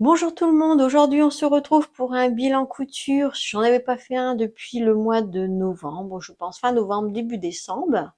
Bonjour tout le monde, aujourd'hui on se retrouve pour un bilan couture. J'en avais pas fait un depuis le mois de novembre, je pense fin novembre, début décembre.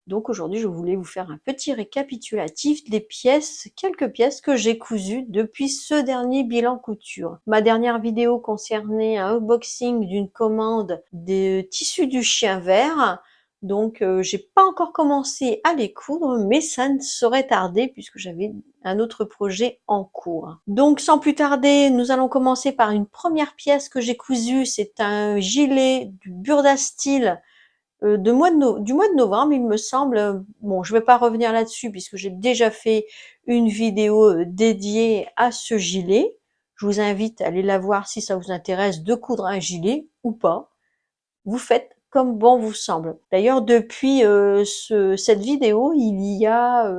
Donc aujourd'hui je voulais vous faire un petit récapitulatif des pièces, quelques pièces que j'ai cousues depuis ce dernier bilan couture. Ma dernière vidéo concernait un unboxing d'une commande des tissus du chien vert. Donc j'ai pas encore commencé à les coudre, mais ça ne saurait tarder puisque j'avais un autre projet en cours. Donc sans plus tarder, nous allons commencer par une première pièce que j'ai cousue. C'est un gilet du Burda Style du mois de novembre, il me semble. Bon, je vais pas revenir là-dessus puisque j'ai déjà fait une vidéo dédiée à ce gilet. Je vous invite à aller la voir si ça vous intéresse de coudre un gilet ou pas. Vous faites comme bon vous semble. D'ailleurs, depuis cette vidéo, il y a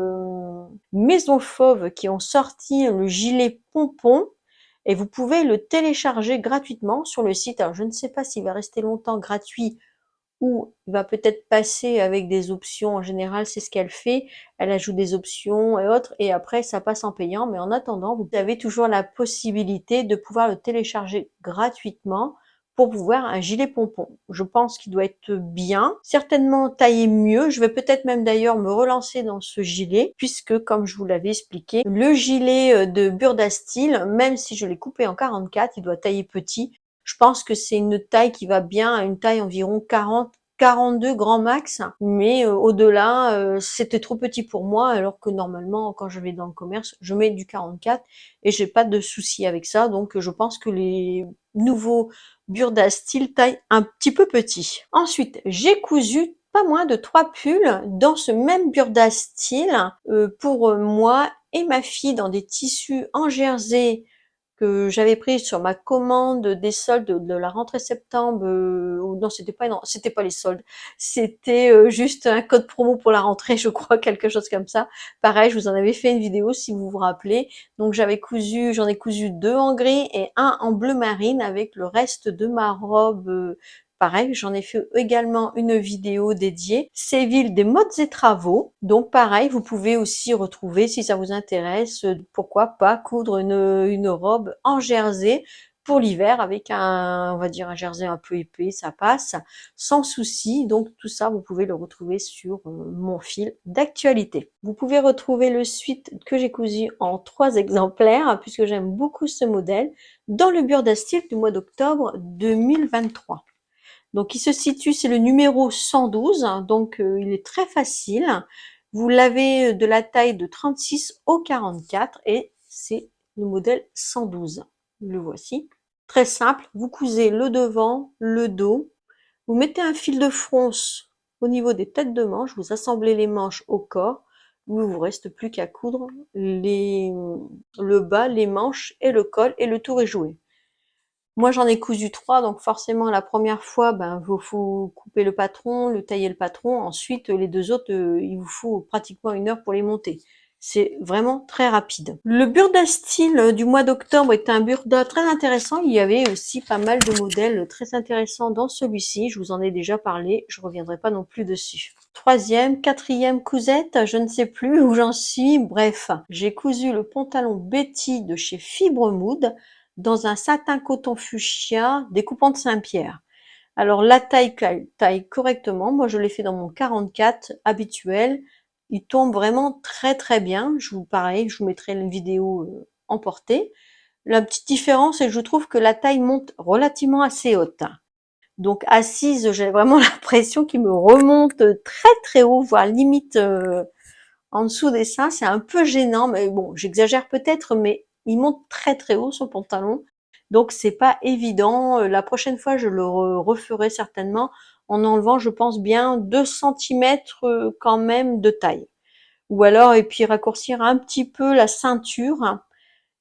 Maison Fauve qui ont sorti le gilet pompon et vous pouvez le télécharger gratuitement sur le site. Alors, je ne sais pas s'il va rester longtemps gratuit ou il va peut-être passer avec des options. En général, c'est ce qu'elle fait. Elle ajoute des options et autres, et après, ça passe en payant. Mais en attendant, vous avez toujours la possibilité de pouvoir le télécharger gratuitement pour pouvoir un gilet pompon. Je pense qu'il doit être bien, certainement taillé mieux. Je vais peut-être même d'ailleurs me relancer dans ce gilet, puisque comme je vous l'avais expliqué, le gilet de Burda Style, même si je l'ai coupé en 44, il doit tailler petit. Je pense que c'est une taille qui va bien à une taille environ 40, 42 grand max, mais au-delà, c'était trop petit pour moi, alors que normalement, quand je vais dans le commerce, je mets du 44 et j'ai pas de souci avec ça. Donc, je pense que les nouveaux Burda Style taille un petit peu petit. Ensuite, j'ai cousu pas moins de 3 pulls dans ce même Burda Style pour moi et ma fille dans des tissus en jersey que j'avais pris sur ma commande des soldes de la rentrée septembre. Ou non, c'était pas les soldes, c'était juste un code promo pour la rentrée, je crois, quelque chose comme ça. Pareil, je vous en avais fait une vidéo si vous vous rappelez. Donc j'en ai cousu deux en gris et un en bleu marine avec le reste de ma robe. Pareil, j'en ai fait également une vidéo dédiée. Séville des modes et travaux. Donc pareil, vous pouvez aussi retrouver, si ça vous intéresse, pourquoi pas coudre une robe en jersey pour l'hiver avec on va dire un jersey un peu épais, ça passe sans souci. Donc tout ça, vous pouvez le retrouver sur mon fil d'actualité. Vous pouvez retrouver le suite que j'ai cousu en 3 exemplaires puisque j'aime beaucoup ce modèle dans le Burda Style du mois d'octobre 2023. Donc il se situe, c'est le numéro 112, donc il est très facile. Vous l'avez de la taille de 36 au 44 et c'est le modèle 112. Le voici. Très simple, vous cousez le devant, le dos, vous mettez un fil de fronce au niveau des têtes de manches, vous assemblez les manches au corps, il ne vous reste plus qu'à coudre le bas, les manches et le col et le tour est joué. Moi, j'en ai cousu 3, donc forcément la première fois, ben, faut couper le patron, le tailler le patron. Ensuite, les deux autres, il vous faut pratiquement 1 heure pour les monter. C'est vraiment très rapide. Le Burda Style du mois d'octobre est un Burda très intéressant. Il y avait aussi pas mal de modèles très intéressants dans celui-ci. Je vous en ai déjà parlé, je reviendrai pas non plus dessus. Troisième, quatrième cousette, je ne sais plus où j'en suis. Bref, j'ai cousu le pantalon Betty de chez Fibre Mood dans un satin coton fuchsia découpant de Saint-Pierre. Alors la taille correctement, moi je l'ai fait dans mon 44 habituel, il tombe vraiment très très bien. Pareil, je vous mettrai une vidéo en portée. La petite différence c'est que je trouve que la taille monte relativement assez haute. Donc assise, j'ai vraiment l'impression qu'il me remonte très très haut, voire limite en dessous des seins. C'est un peu gênant, mais bon, j'exagère peut-être, mais il monte très très haut son pantalon. Donc c'est pas évident. La prochaine fois, je le referai certainement en enlevant, je pense bien 2 centimètres quand même de taille. Ou alors, et puis raccourcir un petit peu la ceinture.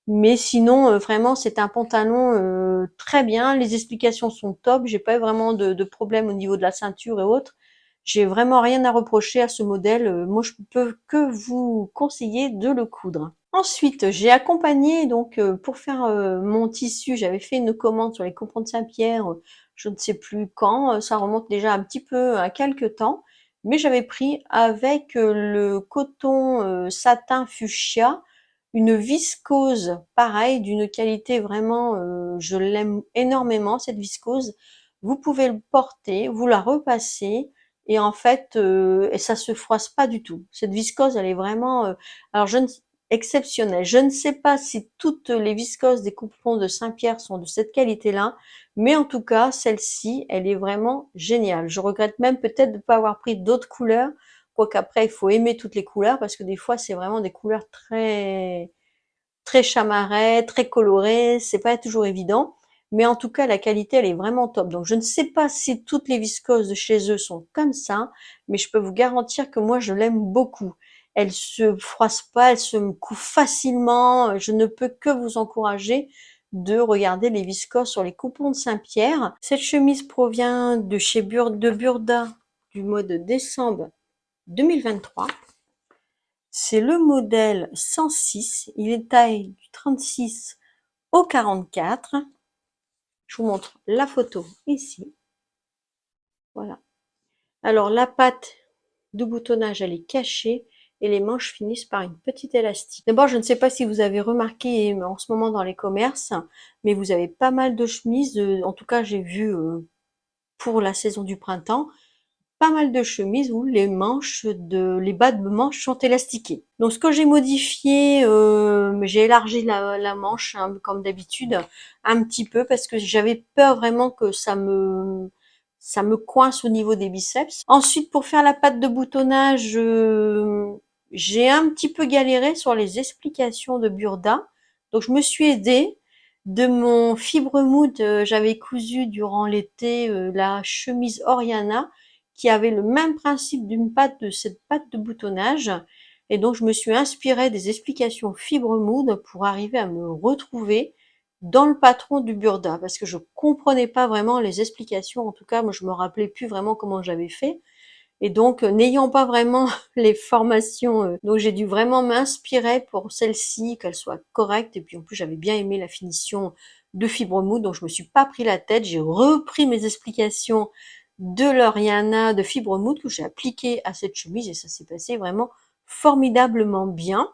Mais sinon, vraiment, c'est un pantalon très bien. Les explications sont top. J'ai pas eu vraiment de problème au niveau de la ceinture et autres. J'ai vraiment rien à reprocher à ce modèle. Moi, je peux que vous conseiller de le coudre. Ensuite, j'ai accompagné donc pour faire mon tissu, j'avais fait une commande sur les coupons de Saint-Pierre, je ne sais plus quand, ça remonte déjà un petit peu à quelques temps, mais j'avais pris avec le coton satin fuchsia une viscose, pareil, d'une qualité vraiment, je l'aime énormément cette viscose. Vous pouvez le porter, vous la repassez et en fait, et ça se froisse pas du tout. Cette viscose, elle est vraiment, alors je ne exceptionnelle. Je ne sais pas si toutes les viscoses des coupons de Saint-Pierre sont de cette qualité-là, mais en tout cas, celle-ci, elle est vraiment géniale. Je regrette même peut-être de ne pas avoir pris d'autres couleurs. Quoique après, il faut aimer toutes les couleurs parce que des fois, c'est vraiment des couleurs très chamarrées, très colorées. C'est pas toujours évident. Mais en tout cas, la qualité, elle est vraiment top. Donc, je ne sais pas si toutes les viscoses de chez eux sont comme ça, mais je peux vous garantir que moi, je l'aime beaucoup. Elle se froisse pas, elle se coud facilement. Je ne peux que vous encourager de regarder les viscoses sur les coupons de Saint-Pierre. Cette chemise provient de chez de Burda du mois de décembre 2023. C'est le modèle 106. Il est taille du 36 au 44. Je vous montre la photo ici. Voilà. Alors la patte de boutonnage, elle est cachée et les manches finissent par une petite élastique. D'abord, je ne sais pas si vous avez remarqué en ce moment dans les commerces, mais vous avez pas mal de chemises. En tout cas, j'ai vu pour la saison du printemps, pas mal de chemises où les bas de manches sont élastiqués. Donc ce que j'ai modifié, j'ai élargi la manche hein, comme d'habitude un petit peu parce que j'avais peur vraiment que ça me coince au niveau des biceps. Ensuite pour faire la patte de boutonnage, j'ai un petit peu galéré sur les explications de Burda. Donc je me suis aidée de mon fibre mood. J'avais cousu durant l'été la chemise Oriana qui avait le même principe de cette patte de boutonnage. Et donc, je me suis inspirée des explications Fibre Mood pour arriver à me retrouver dans le patron du Burda, parce que je comprenais pas vraiment les explications. En tout cas, moi, je me rappelais plus vraiment comment j'avais fait. Et donc, n'ayant pas vraiment les formations, donc j'ai dû vraiment m'inspirer pour celle-ci, qu'elle soit correcte. Et puis, en plus, j'avais bien aimé la finition de Fibre Mood, donc je me suis pas pris la tête. J'ai repris mes explications de l'Oriana de Fibre Mood que j'ai appliqué à cette chemise et ça s'est passé vraiment formidablement bien.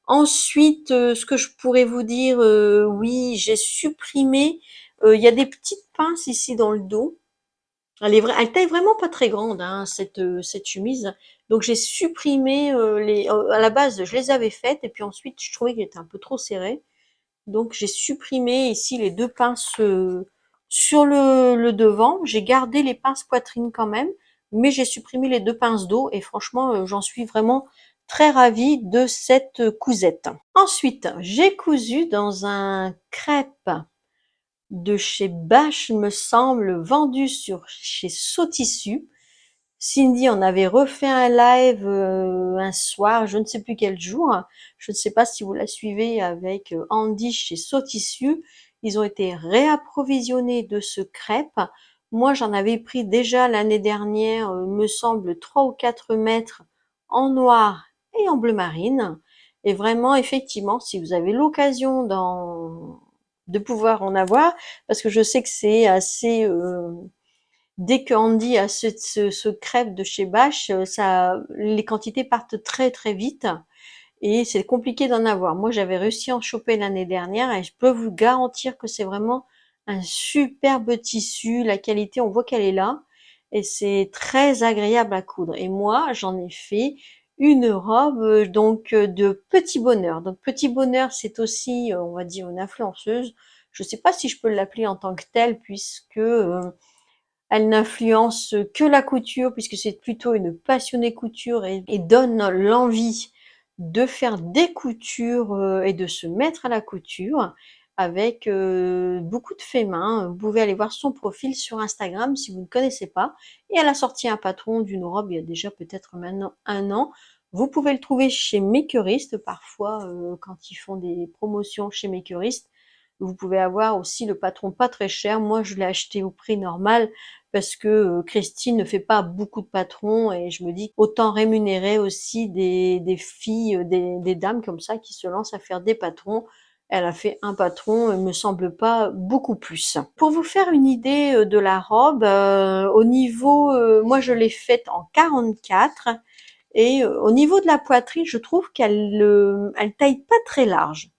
Ensuite, ce que je pourrais vous dire, oui, j'ai supprimé, il y a des petites pinces ici dans le dos. Elle taille vraiment pas très grande, hein, cette chemise. Donc j'ai supprimé à la base, je les avais faites et puis ensuite je trouvais qu'elle était un peu trop serrée. Donc j'ai supprimé ici les deux pinces sur le devant. J'ai gardé les pinces poitrine quand même, mais j'ai supprimé les deux pinces dos et franchement, j'en suis vraiment très ravie de cette cousette. Ensuite, j'ai cousu dans un crêpe de chez Bache, me semble, vendu chez Sautissu. Cindy en avait refait un live un soir, je ne sais plus quel jour. Je ne sais pas si vous la suivez avec Andy chez Sautissu. Ils ont été réapprovisionnés de ce crêpe. Moi, j'en avais pris déjà l'année dernière, me semble, 3 ou 4 mètres en noir et en bleu marine. Et vraiment, effectivement, si vous avez l'occasion de pouvoir en avoir, parce que je sais que c'est assez... dès que Andy a ce crêpe de chez Bache, les quantités partent très très vite et c'est compliqué d'en avoir. Moi, j'avais réussi à en choper l'année dernière et je peux vous garantir que c'est vraiment un superbe tissu. La qualité, on voit qu'elle est là et c'est très agréable à coudre. Et moi, j'en ai fait une robe donc de Petit Bonheur. Donc Petit Bonheur, c'est aussi, on va dire, une influenceuse. Je ne sais pas si je peux l'appeler en tant que telle puisque elle n'influence que la couture puisque c'est plutôt une passionnée couture et donne l'envie de faire des coutures et de se mettre à la couture avec beaucoup de faits main. Vous pouvez aller voir son profil sur Instagram si vous ne connaissez pas. Et elle a sorti un patron d'une robe il y a déjà peut-être maintenant 1 an. Vous pouvez le trouver chez Makerist parfois quand ils font des promotions chez Makerist. Vous pouvez avoir aussi le patron pas très cher. Moi, je l'ai acheté au prix normal parce que Christine ne fait pas beaucoup de patrons et je me dis autant rémunérer aussi des filles, des dames comme ça qui se lancent à faire des patrons. Elle a fait un patron, il me semble pas beaucoup plus. Pour vous faire une idée de la robe, au niveau, moi je l'ai faite en 44 Et au niveau de la poitrine, je trouve elle taille pas très large.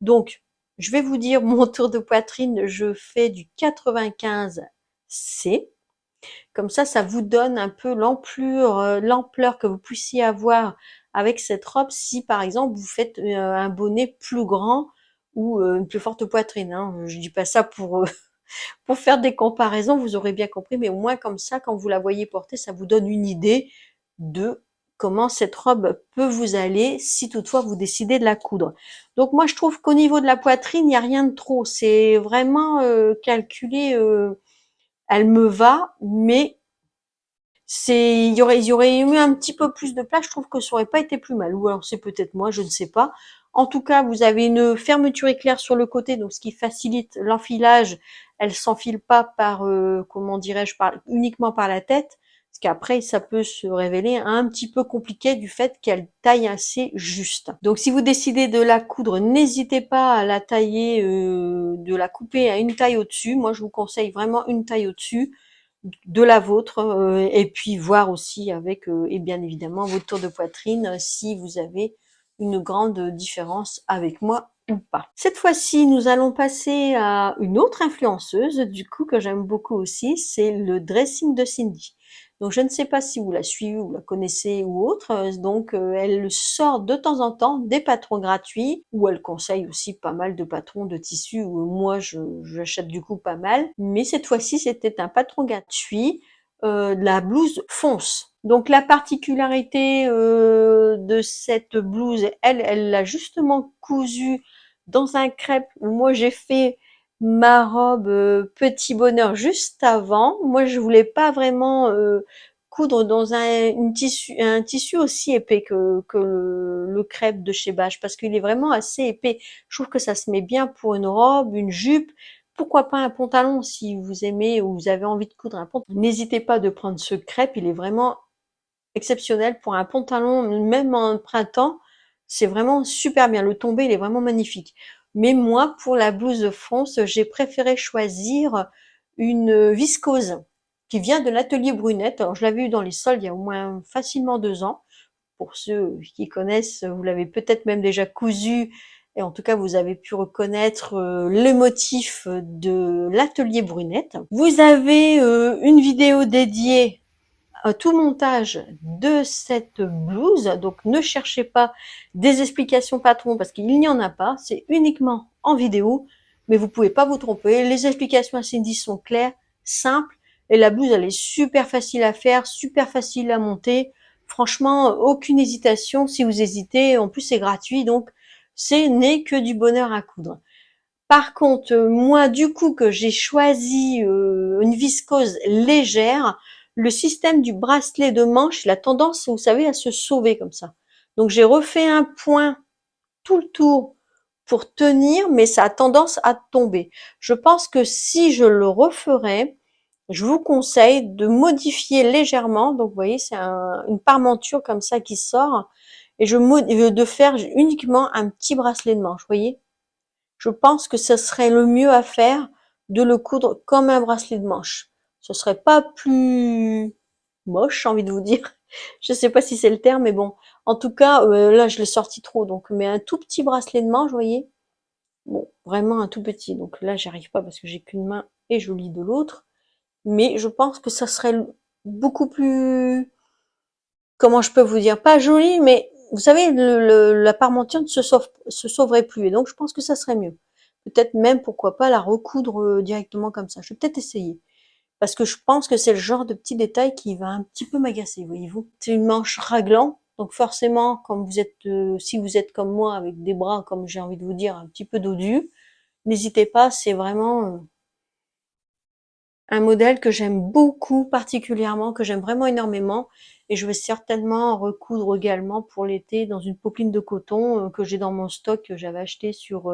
Donc, je vais vous dire mon tour de poitrine, je fais du 95C. Comme ça vous donne un peu l'ampleur que vous puissiez avoir avec cette robe si par exemple vous faites un bonnet plus grand ou une plus forte poitrine, hein. Je dis pas ça pour faire des comparaisons, vous aurez bien compris, mais au moins comme ça, quand vous la voyez porter, ça vous donne une idée de comment cette robe peut vous aller si toutefois vous décidez de la coudre. Donc moi je trouve qu'au niveau de la poitrine, il n'y a rien de trop, c'est vraiment calculé, elle me va, mais il y aurait eu un petit peu plus de place, je trouve que ça aurait pas été plus mal. Ou alors c'est peut-être moi, je ne sais pas. En tout cas, vous avez une fermeture éclair sur le côté, donc ce qui facilite l'enfilage. Elle s'enfile pas par, comment dirais-je, uniquement par la tête, parce qu'après ça peut se révéler un petit peu compliqué du fait qu'elle taille assez juste. Donc si vous décidez de la coudre, n'hésitez pas à la tailler, de la couper à une taille au-dessus. Moi, je vous conseille vraiment une taille au-dessus de la vôtre, et puis voir aussi avec et bien évidemment votre tour de poitrine, si vous avez une grande différence avec moi ou pas. Cette fois-ci, nous allons passer à une autre influenceuse du coup que j'aime beaucoup aussi, c'est le dressing de Cindy. Donc je ne sais pas si vous la suivez ou la connaissez ou autre, donc elle sort de temps en temps des patrons gratuits, ou elle conseille aussi pas mal de patrons de tissus où moi j'achète du coup pas mal, mais cette fois-ci c'était un patron gratuit, de la blouse fonce. Donc la particularité de cette blouse, elle l'a justement cousue dans un crêpe où moi j'ai fait ma robe petit bonheur juste avant. Moi je voulais pas vraiment coudre dans un tissu aussi épais que le crêpe de chez Bache, parce qu'il est vraiment assez épais. Je trouve que ça se met bien pour une robe, une jupe, pourquoi pas un pantalon si vous aimez ou vous avez envie de coudre un pantalon. N'hésitez pas de prendre ce crêpe, il est vraiment exceptionnel pour un pantalon, même en printemps, c'est vraiment super bien. Le tombé, il est vraiment magnifique. Mais moi, pour la blouse de France, j'ai préféré choisir une viscose qui vient de l'atelier Brunette. Alors, je l'avais eu dans les soldes il y a au moins facilement 2 ans. Pour ceux qui connaissent, vous l'avez peut-être même déjà cousu, et en tout cas, vous avez pu reconnaître les motifs de l'atelier Brunette. Vous avez une vidéo dédiée tout montage de cette blouse, donc ne cherchez pas des explications patron parce qu'il n'y en a pas, c'est uniquement en vidéo, mais vous pouvez pas vous tromper, les explications à Cindy sont claires, simples, et la blouse elle est super facile à faire, super facile à monter, franchement aucune hésitation si vous hésitez, en plus c'est gratuit, donc c'est n'est que du bonheur à coudre. Par contre, moi, du coup, que j'ai choisi une viscose légère, le système du bracelet de manche, il a tendance, vous savez, à se sauver comme ça. Donc, j'ai refait un point tout le tour pour tenir, mais ça a tendance à tomber. Je pense que si je le referais, je vous conseille de modifier légèrement. Donc, vous voyez, c'est une parmenture comme ça qui sort. Et de faire uniquement un petit bracelet de manche, vous voyez. Je pense que ce serait le mieux à faire de le coudre comme un bracelet de manche. Ce serait pas plus moche, j'ai envie de vous dire. Je sais pas si c'est le terme, mais bon. En tout cas, là, je l'ai sorti trop, donc, mais un tout petit bracelet de manche, vous voyez. Bon, vraiment un tout petit. Donc là, j'y arrive pas parce que j'ai qu'une main et je lis de l'autre. Mais je pense que ça serait beaucoup plus, comment je peux vous dire, pas joli, mais vous savez, la parmenture ne se sauverait plus. Et donc, je pense que ça serait mieux. Peut-être même, pourquoi pas, la recoudre directement comme ça. Je vais peut-être essayer. Parce que je pense que c'est le genre de petit détail qui va un petit peu m'agacer, voyez-vous. C'est une manche raglan. Donc forcément, comme vous êtes, si vous êtes comme moi, avec des bras, comme j'ai envie de vous dire, un petit peu dodus, n'hésitez pas, c'est vraiment un modèle que j'aime beaucoup particulièrement, que j'aime vraiment énormément, et je vais certainement en recoudre également pour l'été dans une popeline de coton que j'ai dans mon stock, que j'avais acheté sur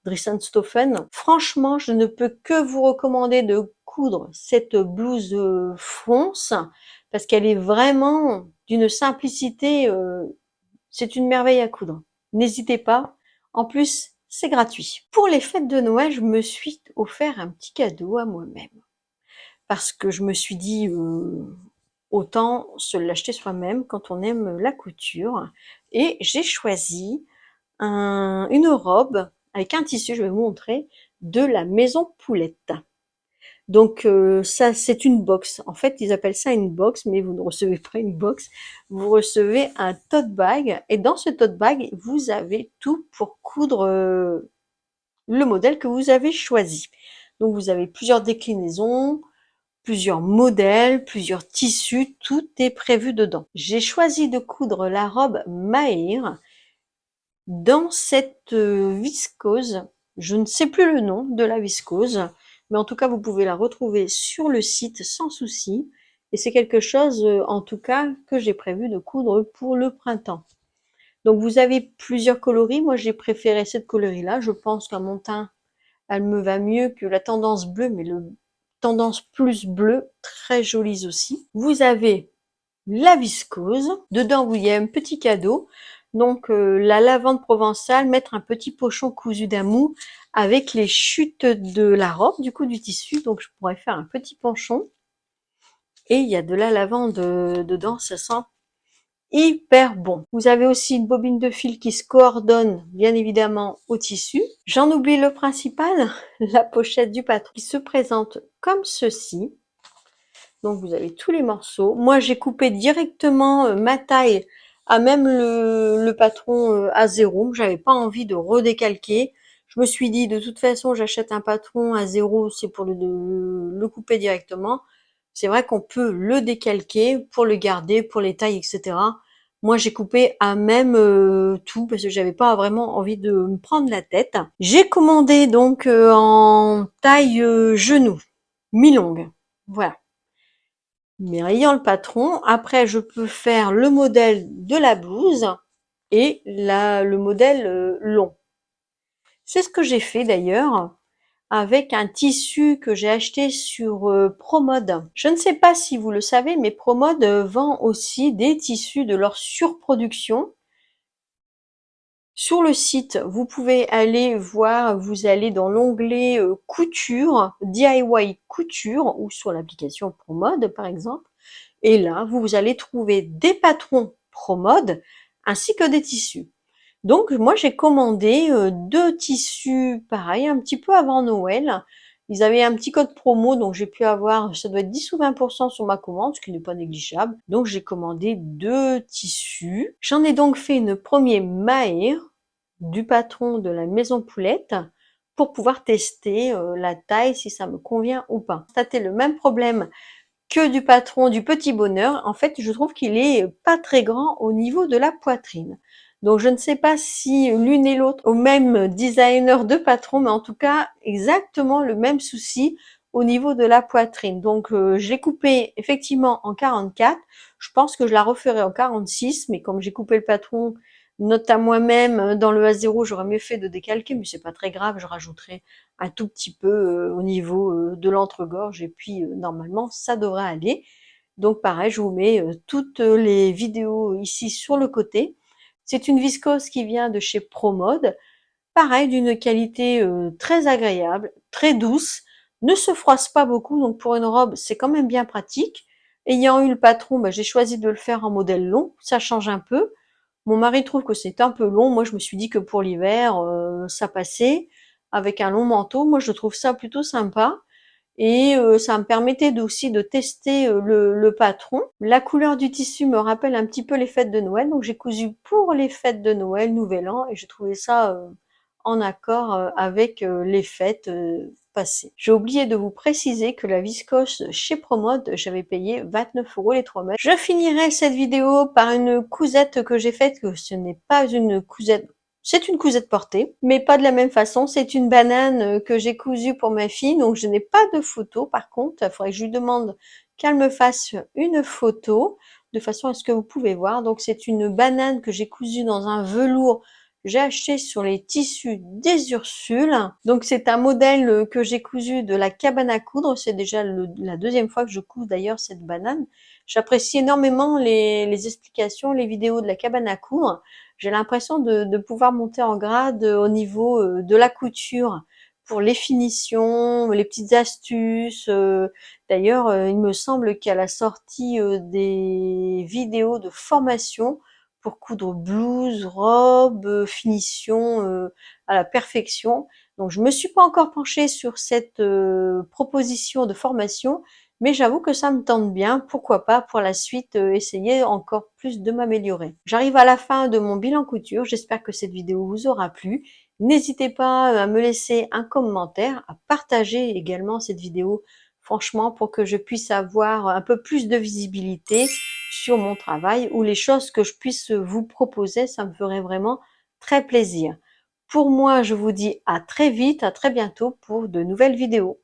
Dressenstoffen. Franchement, je ne peux que vous recommander de coudre cette blouse fonce, parce qu'elle est vraiment d'une simplicité, c'est une merveille à coudre. N'hésitez pas, en plus c'est gratuit. Pour les fêtes de Noël, je me suis offert un petit cadeau à moi-même. Parce que je me suis dit, autant se l'acheter soi-même quand on aime la couture. Et j'ai choisi une robe avec un tissu, je vais vous montrer, de la Maison Poulette. Donc ça, c'est une box. En fait, ils appellent ça une box, mais vous ne recevez pas une box. Vous recevez un tote bag. Et dans ce tote bag, vous avez tout pour coudre le modèle que vous avez choisi. Donc vous avez plusieurs déclinaisons, plusieurs modèles, plusieurs tissus, tout est prévu dedans. J'ai choisi de coudre la robe Mahir dans cette viscose. Je ne sais plus le nom de la viscose, mais en tout cas vous pouvez la retrouver sur le site sans souci. Et c'est quelque chose en tout cas que j'ai prévu de coudre pour le printemps. Donc vous avez plusieurs coloris, moi j'ai préféré cette coloris-là, je pense qu'à mon teint elle me va mieux que la tendance bleue, mais le tendance plus bleu, très jolie aussi. Vous avez la viscose, dedans vous y a un petit cadeau, donc la lavande provençale, mettre un petit pochon cousu d'un mou avec les chutes de la robe, du coup du tissu, donc je pourrais faire un petit ponchon. Et il y a de la lavande dedans, ça sent hyper bon. Vous avez aussi une bobine de fil qui se coordonne bien évidemment au tissu. J'en oublie le principal, la pochette du patron qui se présente comme ceci. Donc vous avez tous les morceaux. Moi j'ai coupé directement ma taille à même le patron à 0. J'avais pas envie de redécalquer. Je me suis dit de toute façon j'achète un patron à 0, c'est pour le couper directement. C'est vrai qu'on peut le décalquer pour le garder, pour les tailles, etc. Moi, j'ai coupé à même tout parce que j'avais pas vraiment envie de me prendre la tête. J'ai commandé donc en taille genou, mi-longue. Voilà. Mais ayant le patron, après, je peux faire le modèle de la blouse et le modèle long. C'est ce que j'ai fait d'ailleurs avec un tissu que j'ai acheté sur Promode. Je ne sais pas si vous le savez, mais Promode vend aussi des tissus de leur surproduction. Sur le site, vous pouvez aller voir, vous allez dans l'onglet couture, DIY couture, ou sur l'application Promode par exemple. Et là, vous allez trouver des patrons Promode ainsi que des tissus. Donc moi j'ai commandé 2 tissus pareil, un petit peu avant Noël. Ils avaient un petit code promo, donc j'ai pu avoir, ça doit être 10 ou 20% sur ma commande, ce qui n'est pas négligeable. Donc j'ai commandé 2 tissus. J'en ai donc fait une première Mahir du patron de la Maison Poulette pour pouvoir tester la taille, si ça me convient ou pas. Constater le même problème que du patron du Petit Bonheur. En fait, je trouve qu'il est pas très grand au niveau de la poitrine. Donc, je ne sais pas si l'une et l'autre au même designer de patron, mais en tout cas, exactement le même souci au niveau de la poitrine. Donc, j'ai coupé effectivement en 44. Je pense que je la referai en 46, mais comme j'ai coupé le patron, note à moi-même, dans le A0, j'aurais mieux fait de décalquer, mais c'est pas très grave, je rajouterai un tout petit peu au niveau de l'entre-gorge et puis normalement ça devrait aller. Donc pareil, je vous mets toutes les vidéos ici sur le côté. C'est une viscose qui vient de chez Promode, pareil d'une qualité très agréable, très douce, ne se froisse pas beaucoup, donc pour une robe c'est quand même bien pratique. Ayant eu le patron, j'ai choisi de le faire en modèle long, ça change un peu. Mon mari trouve que c'est un peu long. Moi, je me suis dit que pour l'hiver, ça passait. Avec un long manteau, moi, je trouve ça plutôt sympa. Et ça me permettait aussi de tester le patron. La couleur du tissu me rappelle un petit peu les fêtes de Noël. Donc, j'ai cousu pour les fêtes de Noël, Nouvel An. Et j'ai trouvé ça en accord avec les fêtes passées. J'ai oublié de vous préciser que la viscose chez Promode, j'avais payé 29 € les 3 mètres. Je finirai cette vidéo par une cousette que j'ai faite, que ce n'est pas une cousette, c'est une cousette portée, mais pas de la même façon. C'est une banane que j'ai cousue pour ma fille, donc je n'ai pas de photo. Par contre, il faudrait que je lui demande qu'elle me fasse une photo, de façon à ce que vous pouvez voir. Donc c'est une banane que j'ai cousue dans un velours j'ai acheté sur les tissus des Ursules. Donc c'est un modèle que j'ai cousu de la cabane à coudre. C'est déjà la deuxième fois que je couds d'ailleurs cette banane. J'apprécie énormément les explications, les vidéos de la cabane à coudre. J'ai l'impression de pouvoir monter en grade au niveau de la couture pour les finitions, les petites astuces. D'ailleurs, il me semble qu'elle a sorti des vidéos de formation pour coudre blouse, robe, finition à la perfection. Donc je me suis pas encore penchée sur cette proposition de formation, mais j'avoue que ça me tente bien. Pourquoi pas pour la suite essayer encore plus de m'améliorer. J'arrive à la fin de mon bilan couture. J'espère que cette vidéo vous aura plu. N'hésitez pas à me laisser un commentaire, à partager également cette vidéo, franchement, pour que je puisse avoir un peu plus de visibilité sur mon travail ou les choses que je puisse vous proposer. Ça me ferait vraiment très plaisir. Pour moi, je vous dis à très vite, à très bientôt pour de nouvelles vidéos.